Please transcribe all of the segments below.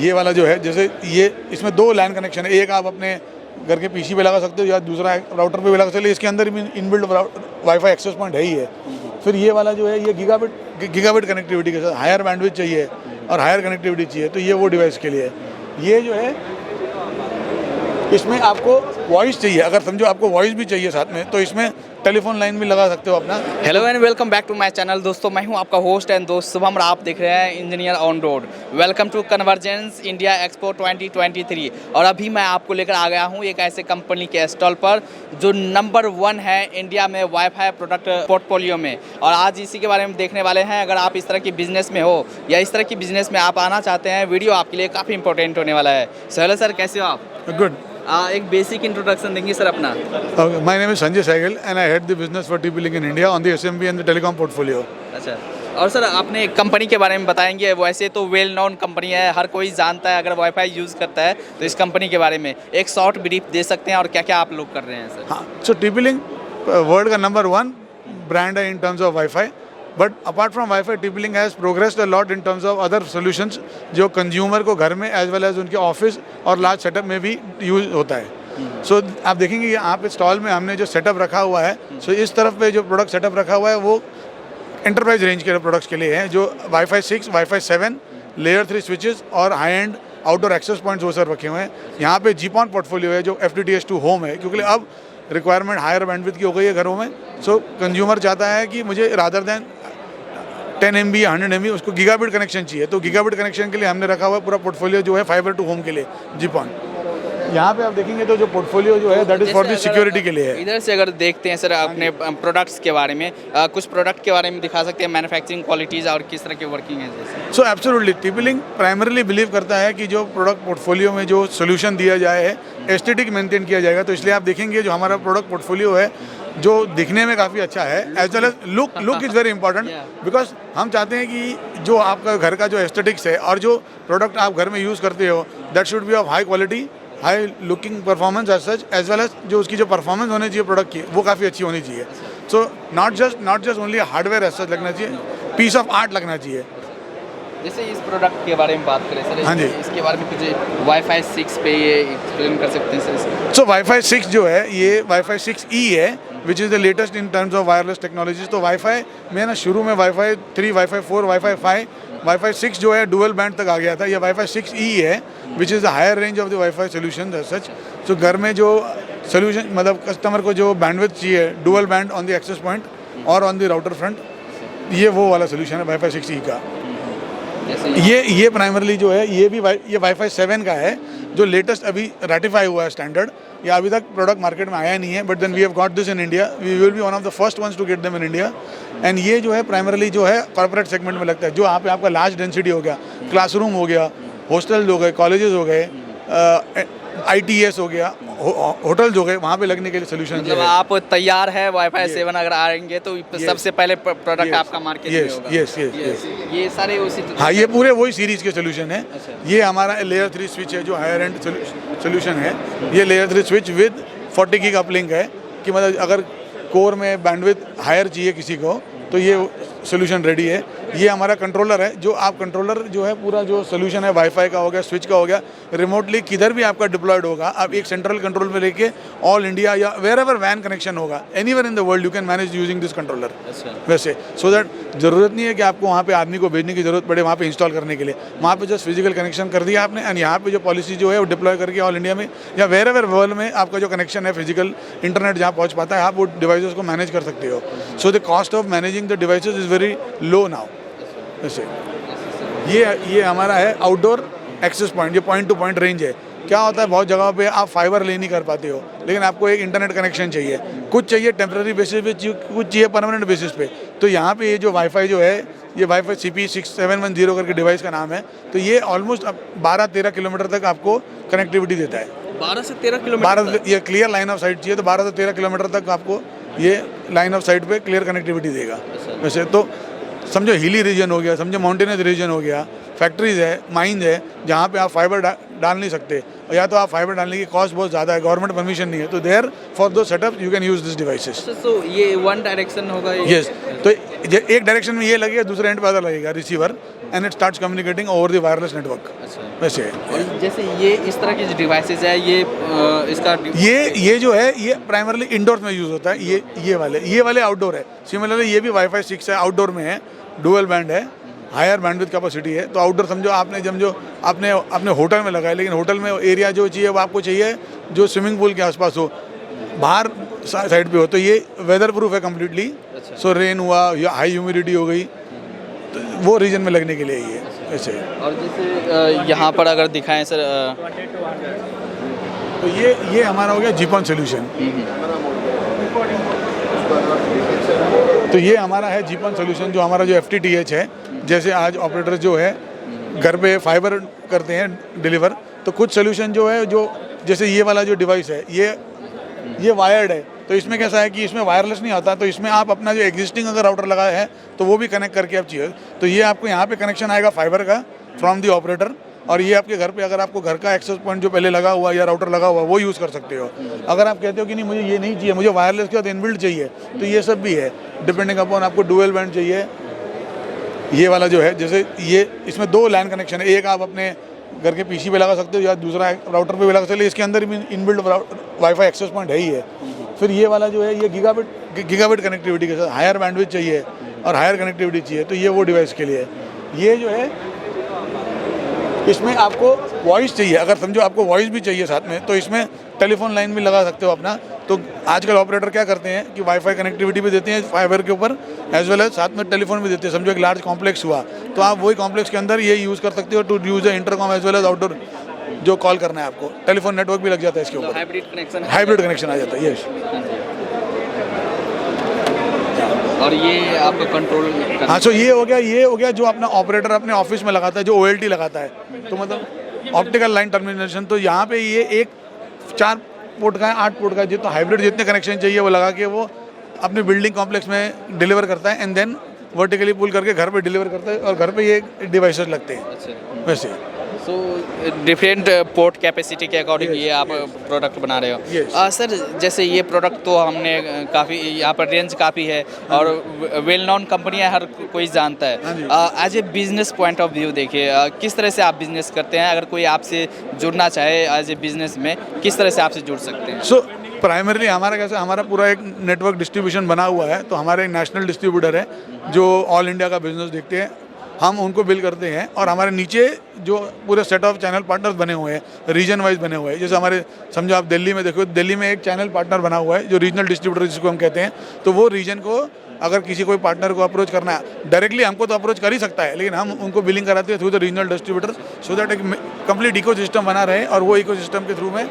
ये वाला जो है, जैसे ये इसमें 2 लैन कनेक्शन है, एक आप अपने घर के पीसी पे लगा सकते हो या दूसरा राउटर पे भी लगा सकते हो। इसके अंदर भी इनबिल्ट वाईफाई एक्सेस पॉइंट है ही है। फिर ये वाला जो है ये गीगाबिट कनेक्टिविटी के साथ हायर बैंडविड्थ चाहिए और हायर कनेक्टिविटी चाहिए, तो ये वो डिवाइस के लिए है। ये जो है इसमें आपको वॉइस चाहिए, अगर समझो आपको वॉइस भी चाहिए साथ में, तो इसमें टेलीफोन लाइन भी लगा सकते हो अपना। Hello and welcome back to my channel. दोस्तों मैं हूं आपका होस्ट एंड दोस्त शुभम और आप देख रहे हैं engineer on road. Welcome to convergence India expo 2023। और अभी मैं आपको लेकर आ गया हूं एक ऐसे कंपनी के स्टॉल पर जो नंबर 1 है इंडिया में वाईफाई प्रोडक्ट पोर्टफोलियो में, और आज इसी के बारे में देखने वाले हैं। अगर आप इस तरह की बिजनेस में हो या इस तरह की बिजनेस में आप आना चाहते हैं, वीडियो आपके लिए काफ़ी इंपॉर्टेंट होने वाला है। सो हेलो सर, कैसे हो आप? गुड। एक बेसिक इंट्रोडक्शन देंगे सर अपना। My name is Sanjay Sehgal and I head the business for TP-Link in India on the SMB and the telecom portfolio. अच्छा, और सर आपने कंपनी के बारे में बताएंगे? वैसे तो वेल नोन कंपनी है, हर कोई जानता है, अगर वाईफाई यूज़ करता है तो इस कंपनी के बारे में एक शॉर्ट ब्रीफ दे सकते हैं और क्या क्या आप लोग कर रहे हैं सर? हाँ, सो TP-Link वर्ल्ड का नंबर 1 ब्रांड है in terms of wifi, but apart from wifi TP-Link has progressed a lot in terms of other solutions जो कंज्यूमर को घर में एज वेल एज उनके ऑफिस और लार्ज सेटअप में भी यूज होता है। सो आप देखेंगे यहाँ पे स्टॉल में हमने जो सेटअप रखा हुआ है, सो इस तरफ पे जो प्रोडक्ट सेटअप रखा हुआ है वो एंटरप्राइज रेंज के प्रोडक्ट्स के लिए है, जो वाईफाई 6, वाईफाई 7, लेयर 3 स्विचेस और high end outdoor access points वो सर रखे हुए हैं। यहाँ पे GPON पोर्टफोलियो है जो FTTH2 होम है, क्योंकि अब रिक्वायरमेंट हायर बैंडविड्थ की हो गई है घरों में। सो कंज्यूमर चाहता है कि मुझे रादर देन 10 MB या 100 MB उसको गीगाबिट कनेक्शन चाहिए, तो गीगाबिट कनेक्शन के लिए हमने रखा हुआ पूरा पोर्टफोलियो जो है फाइबर टू होम के लिए GPON। यहाँ पे आप देखेंगे तो जो पोर्टफोलियो जो है that is for the security के लिए है। इधर से अगर देखते हैं सर अपने प्रोडक्ट्स के बारे में, कुछ प्रोडक्ट के बारे में दिखा सकते हैं, मैन्युफैक्चरिंग क्वालिटीज़ और किस तरह की वर्किंग है जैसे? So absolutely TP-Link primarily believe करता है कि जो प्रोडक्ट पोर्टफोलियो में जो सोल्यूशन दिया जाए है एस्थेटिक मेंटेन किया जाएगा, तो इसलिए आप देखेंगे जो हमारा प्रोडक्ट पोर्टफोलियो है जो दिखने में काफ़ी अच्छा है, as well as look is very important, because हम चाहते हैं कि जो आपका घर का जो एस्थेटिक्स है और जो प्रोडक्ट आप घर में यूज़ करते हो that should be of high quality, high looking performance as such, as well as जो उसकी जो परफॉर्मेंस होनी चाहिए प्रोडक्ट की वो काफ़ी अच्छी होनी चाहिए। So not just only hardware as such लगना चाहिए, पीस ऑफ आर्ट लगना चाहिए। जैसे इस प्रोडक्ट के बारे में बात करें सर, हाँ जी, इसके बारे में कुछ वाईफाई 6 पे ये एक्सप्लेन कर सकते हैं सर? सो वाईफाई 6 जो है ये वाईफाई 6E है which is the latest in terms of wireless technologies. तो वाईफाई में ना शुरू में वाईफाई 3, वाईफाई 4, वाईफाई 5, वाईफाई 6 जो है डुअल बैंड तक आ गया था। ये वाईफाई 6E है which is the higher range of the WiFi solution as such. तो घर में जो सोल्यूशन मतलब कस्टमर को जो बैंडविड्थ चाहिए dual band on the access point और ऑन द राउटर फ्रंट, ये वो वाला सोल्यूशन है वाईफाई 6E का। ये प्राइमरली जो है ये वाईफाई 7 का है जो लेटेस्ट अभी रेटिफाई हुआ है स्टैंडर्ड। ये अभी तक प्रोडक्ट मार्केट में आया नहीं है, but then we have got this in India, we will be one of the first ones to get them in India. And ये जो है प्राइमरली जो है कॉर्पोरेट सेगमेंट में लगता है, जो यहाँ पे आपका लार्ज डेंसिटी हो गया, क्लासरूम हो गया, हॉस्टल हो गए, कॉलेजेस हो गए, ITS हो गया, होटल हो गए, वहाँ पे लगने के लिए सोल्यूशन। मतलब आप तैयार है वाईफाई 7 अगर आएंगे तो सबसे पहले प्रोडक्ट आपका मार्केट में होगा? यस। ये सारे उसी हाँ, ये पूरे वही सीरीज के सोल्यूशन है। ये हमारा लेयर 3 स्विच है जो हायर एंड सोल्यूशन है। ये layer 3 switch with 40 gig uplink है कि मतलब अगर कोर में बैंडविड्थ हायर चाहिए किसी को तो ये सोल्यूशन रेडी है। ये हमारा कंट्रोलर है, जो आप कंट्रोलर जो है पूरा जो सोल्यूशन है वाईफाई का हो गया, स्विच का हो गया, रिमोटली किधर भी आपका डिप्लॉयड होगा, आप एक सेंट्रल कंट्रोल में लेके ऑल इंडिया या वेयर एवर वैन कनेक्शन होगा anywhere in the world you can manage using this controller. वैसे सो दैट ज़रूरत नहीं है कि आपको वहाँ पे आदमी को भेजने की जरूरत पड़े वहाँ पे इंस्टॉल करने के लिए। वहाँ पे जस्ट फिजिकल कनेक्शन कर दिया आपने एंड यहाँ पे जो पॉलिसी जो है वो डिप्लॉय करके ऑल इंडिया में या वेयर एवर वर्ल्ड में आपका जो कनेक्शन है फिजिकल इंटरनेट जहाँ पहुँच पाता है, आप वो डिवाइसेस को मैनेज कर सकते हो। So the cost of managing the devices is very low now. वैसे ये हमारा है आउटडोर एक्सेस पॉइंट, ये पॉइंट टू पॉइंट रेंज है। क्या होता है बहुत जगह पे आप फाइबर ले नहीं कर पाते हो, लेकिन आपको एक इंटरनेट कनेक्शन चाहिए, कुछ चाहिए टेम्प्रेरी बेसिस पे, कुछ चाहिए परमानेंट बेसिस पे। तो यहाँ पे ये जो वाईफाई जो है ये वाईफाई CP6710 करके डिवाइस का नाम है। तो ये ऑलमोस्ट 12-13 किलोमीटर तक आपको कनेक्टिविटी देता है। 12 से 13 किलोमीटर? ये क्लियर लाइन ऑफ साइट चाहिए तो 12 से 13 किलोमीटर तक आपको ये लाइन ऑफ साइट पे क्लियर कनेक्टिविटी देगा। वैसे तो समझो हिली रीजन हो गया, समझो माउंटेनस रीजन हो गया, फैक्ट्रीज है, माइंस है, जहाँ पे आप फाइबर डाल नहीं सकते, और या तो आप फाइबर डालने की कॉस्ट बहुत ज़्यादा है, गवर्नमेंट परमिशन नहीं है, तो देयर फॉर दो setup you can use this devices. तो ये वन डायरेक्शन होगा? यस, तो एक डायरेक्शन में ये लगेगा, दूसरे एंड पे अदर लगेगा receiver, and it starts communicating over the wireless network. अच्छा। वैसे है। और जैसे ये इस तरह की जो डिवाइसेज है ये इसका ये जो है ये प्राइमरली इंडोर में यूज़ होता है, ये वाले आउटडोर है। सिमिलरली ये भी वाईफाई 6 है, आउटडोर में है, डुअल बैंड है, हायर बैंडविड्थ कैपेसिटी है। तो आउटडोर समझो आपने अपने होटल में लगाया, लेकिन होटल में एरिया जो चाहिए वो आपको चाहिए जो स्विमिंग पूल के आसपास हो, बाहर साइड पे हो, तो ये वेदर प्रूफ है कम्प्लीटली। सो रेन हुआ या हाई ह्यूमिडिटी हो गई तो वो रीजन में लगने के लिए ये ऐसे। और जैसे यहाँ पर अगर दिखाएं सर तो ये हमारा हो गया जीपॉन सोल्यूशन। तो ये हमारा है जीपॉन सोल्यूशन, जो हमारा जो FTTH है। जैसे आज ऑपरेटर जो है घर पे फाइबर करते हैं डिलीवर, तो कुछ सोल्यूशन जो है जो जैसे ये वाला जो डिवाइस है ये वायर्ड है, तो इसमें कैसा है कि इसमें वायरलेस नहीं आता, तो इसमें आप अपना जो एग्जिस्टिंग अगर राउटर लगाया है तो वो भी कनेक्ट करके आप चाहिए, तो ये आपको यहाँ पे कनेक्शन आएगा फाइबर का फ्रॉम दी ऑपरेटर, और ये आपके घर पे अगर आपको घर का एक्सेस पॉइंट जो पहले लगा हुआ या राउटर लगा हुआ वो यूज़ कर सकते हो। अगर आप कहते हो कि नहीं मुझे ये नहीं चाहिए, मुझे वायरलेस के साथ इनबिल्ट चाहिए, तो ये सब भी है, डिपेंडिंग अपॉन आपको डुअल बैंड चाहिए। ये वाला जो है जैसे ये इसमें 2 लैन कनेक्शन है, एक आप अपने घर के PC पे लगा सकते हो या दूसरा राउटर पे भी लगा सकते हो, इसके अंदर भी इनबिल्ट वाईफाई एक्सेस पॉइंट है ही है। फिर ये वाला जो है ये गीगाबिट कनेक्टिविटी के साथ हायर बैंडविड्थ चाहिए और हायर कनेक्टिविटी चाहिए, तो ये वो डिवाइस के लिए है। ये जो है इसमें आपको वॉइस चाहिए, अगर समझो आपको वॉइस भी चाहिए साथ में, तो इसमें टेलीफोन लाइन भी लगा सकते हो अपना। तो आजकल ऑपरेटर क्या करते हैं कि वाईफाई कनेक्टिविटी भी देते हैं फाइबर के ऊपर, एज वेल एज साथ में टेलीफोन भी देते हैं। समझो एक लार्ज कॉम्प्लेक्स हुआ तो आप वही कॉम्प्लेक्स के अंदर ये यूज़ कर सकते हो to use intercom as well as outdoor जो कॉल करना है आपको, टेलीफोन नेटवर्क भी लग जाता है इसके ऊपर, हाइब्रिड कनेक्शन आ जाता है। यस। और ये आपका कंट्रोल हाँ, सो ये हो गया जो अपना ऑपरेटर अपने ऑफिस में लगाता है, जो OLT लगाता है, तो मतलब ऑप्टिकल लाइन टर्मिनेशन। तो यहाँ पे ये एक 4 पोर्ट का है, 8 पोर्ट का है, जितना हाइब्रिड जितने कनेक्शन चाहिए वो लगा के वो अपने बिल्डिंग कॉम्प्लेक्स में डिलीवर करता है, एंड देन वर्टिकली पुल करके घर पे डिलीवर करता है, और घर पे ये डिवाइसेस लगते हैं। अच्छा। वैसे सो डिफरेंट पोर्ट कैपेसिटी के अकॉर्डिंग ये आप प्रोडक्ट बना रहे हो। सर जैसे ये प्रोडक्ट तो हमने काफ़ी यहाँ पर रेंज काफ़ी है और वेल नॉन कंपनी है, हर कोई जानता है। As a business point of view देखिए किस तरह से आप बिजनेस करते हैं, अगर कोई आपसे जुड़ना चाहे एज ए बिजनेस में किस तरह से आपसे जुड़ सकते हैं? सो प्राइमरली हमारा कैसे, हमारा पूरा एक नेटवर्क डिस्ट्रीब्यूशन बना हुआ है, तो हमारे एक नेशनल डिस्ट्रीब्यूटर है जो ऑल इंडिया का बिजनेस देखते हैं, हम उनको बिल करते हैं, और हमारे नीचे जो पूरे सेट ऑफ चैनल पार्टनर्स बने हुए हैं, रीजन वाइज बने हुए हैं। जैसे हमारे समझो आप दिल्ली में देखो, दिल्ली में एक चैनल पार्टनर बना हुआ है जो रीजनल डिस्ट्रीब्यूटर जिसको हम कहते हैं, तो वो रीजन को अगर किसी कोई पार्टनर को अप्रोच करना है डायरेक्टली हमको तो अप्रोच कर ही सकता है, लेकिन हम उनको बिलिंग कराते हैं through the regional distributor, so that एक कंप्लीट इकोसिस्टम बना रहे, और वो इकोसिस्टम के थ्रू में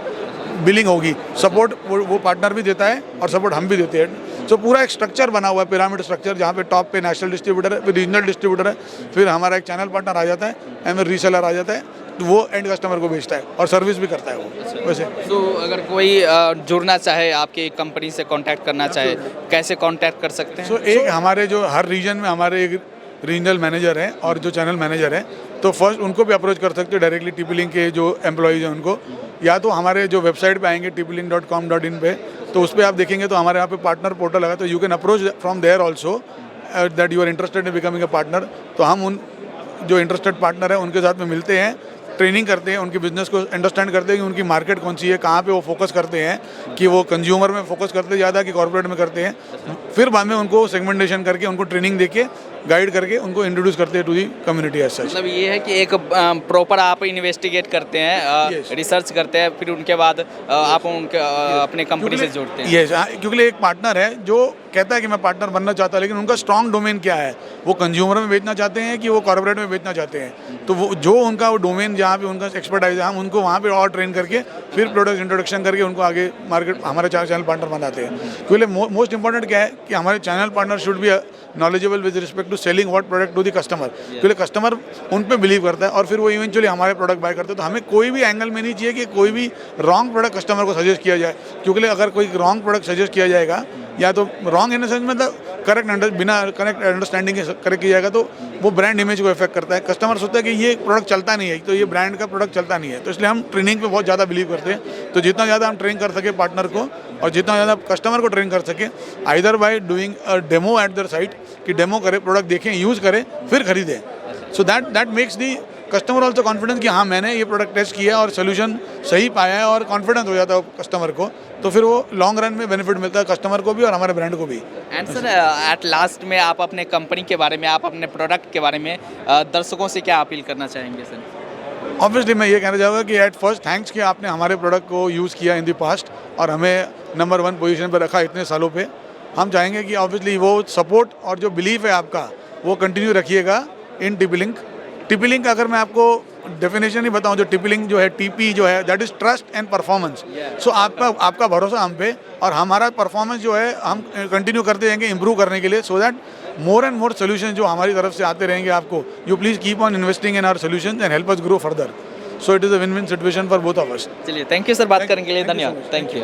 बिलिंग होगी। सपोर्ट वो पार्टनर भी देता है और सपोर्ट हम भी देते हैं। सो पूरा एक स्ट्रक्चर बना हुआ है, पिरामिड स्ट्रक्चर, जहाँ पे टॉप पे नेशनल डिस्ट्रीब्यूटर है, फिर रीजनल डिस्ट्रीब्यूटर है, फिर हमारा एक चैनल पार्टनर आ जाता है, एंड रीसेलर आ जाता है, तो वो एंड कस्टमर को बेचता है और सर्विस भी करता है वो। वैसे तो अगर कोई जुड़ना चाहे, आपकी कंपनी से कांटेक्ट करना चाहे, कैसे कांटेक्ट कर सकते हैं? एक हमारे जो हर रीजन में हमारे एक रीजनल मैनेजर हैं और जो चैनल मैनेजर हैं, तो फर्स्ट उनको भी अप्रोच कर सकते हैं डायरेक्टली, TP-Link के जो एम्प्लॉयज़ हैं उनको, या तो हमारे जो वेबसाइट पे आएंगे TP-Link.com.in पे, तो उस पर आप देखेंगे तो हमारे यहाँ पे पार्टनर पोर्टल लगा, तो you can approach from there also that you are interested in becoming a partner. तो हम उन जो इंटरेस्टेड पार्टनर है उनके साथ में मिलते हैं, ट्रेनिंग करते हैं, उनके बिजनेस को अंडरस्टैंड करते हैं कि उनकी मार्केट कौन सी है, कहाँ पे वो फोकस करते हैं, कि वो कंज्यूमर में फोकस करते हैं ज़्यादा कि कॉर्पोरेट में करते हैं। फिर बाद में उनको सेगमेंटेशन करके, उनको ट्रेनिंग देके, गाइड करके उनको इंट्रोड्यूस करते हैं to the community as such. मतलब ये है कि एक प्रॉपर आप इन्वेस्टिगेट करते हैं, रिसर्च करते हैं, फिर उनके बाद आप उनके अपने कंपनी से जोड़ते हैं। यस, क्योंकि एक पार्टनर है जो कहता है कि मैं पार्टनर बनना चाहता हूं, लेकिन उनका स्ट्रॉन्ग डोमेन क्या है, वो कंज्यूमर में बेचना चाहते हैं कि वो कॉर्पोरेट में बेचना चाहते हैं, तो वो जो उनका वो डोमेन जहाँ पे उनका एक्सपर्टाइज है, हम उनको वहाँ पे और ट्रेन करके फिर प्रोडक्ट इंट्रोडक्शन करके उनको आगे मार्केट हमारे चैनल पार्टनर बनाते हैं। क्योंकि मोस्ट इंपॉर्टेंट क्या है कि हमारे channel partner should be knowledgeable with respect to selling what product to the customer, क्योंकि कस्टमर उन पे बिलीव करता है और फिर वो इवेंचुअली हमारे प्रोडक्ट बाय करते हैं। तो हमें कोई भी एंगल में नहीं चाहिए कि कोई भी रॉन्ग प्रोडक्ट कस्टमर को सजेस्ट किया जाए, क्योंकि अगर कोई रॉन्ग प्रोडक्ट सजेस्ट किया जाएगा, या तो रॉन्ग इन द सेंस मतलब करेक्ट बिना करेक्ट अंडरस्टैंडिंग के करेक्ट किया जाएगा, तो वो ब्रांड इमेज को इफेक्ट करता है। कस्टमर सोचता है कि ये प्रोडक्ट चलता नहीं है, तो ये ब्रांड का प्रोडक्ट चलता नहीं है, तो इसलिए हम ट्रेनिंग पे बहुत ज़्यादा बिलीव करते हैं। तो जितना ज़्यादा हम ट्रेन कर सके पार्टनर को और जितना ज़्यादा कस्टमर को ट्रेन कर सके, either by doing a demo eight there site, कि डेमो करें, प्रोडक्ट देखें, यूज़ करें, फिर खरीदें। So that makes the customer also confidence कि हाँ मैंने ये प्रोडक्ट टेस्ट किया और सोल्यूशन सही पाया है, और कॉन्फिडेंस हो जाता है कस्टमर को, तो फिर वो लॉन्ग रन में बेनिफिट मिलता है कस्टमर को भी और हमारे ब्रांड को भी। एंड सर एट लास्ट में आप अपने कंपनी के बारे में, आप अपने प्रोडक्ट के बारे में दर्शकों से क्या अपील करना चाहेंगे सर? ऑब्वियसली मैं ये कहना चाहूँगा कि एट फर्स्ट थैंक्स कि आपने हमारे प्रोडक्ट को यूज़ किया इन द पास्ट और हमें नंबर 1 पोजीशन पर रखा इतने सालों पे। हम चाहेंगे कि ऑब्वियसली वो सपोर्ट और जो बिलीफ है आपका वो कंटिन्यू रखिएगा इन टिपी-लिंक। टिपी-लिंक अगर मैं आपको डेफिनेशन ही बताऊं, जो टिपी-लिंक जो है, टीपी जो है, that is trust and performance. So आपका भरोसा हम पे और हमारा परफॉर्मेंस जो है हम कंटिन्यू करते रहेंगे इम्प्रूव करने के लिए, so that more and more solution जो हमारी तरफ से आते रहेंगे आपको। You please keep on investing in our solution and help us grow further. So it is a win win situation for both of us. चलिए, थैंक यू सर, बात करने के लिए धन्यवाद। Thank you.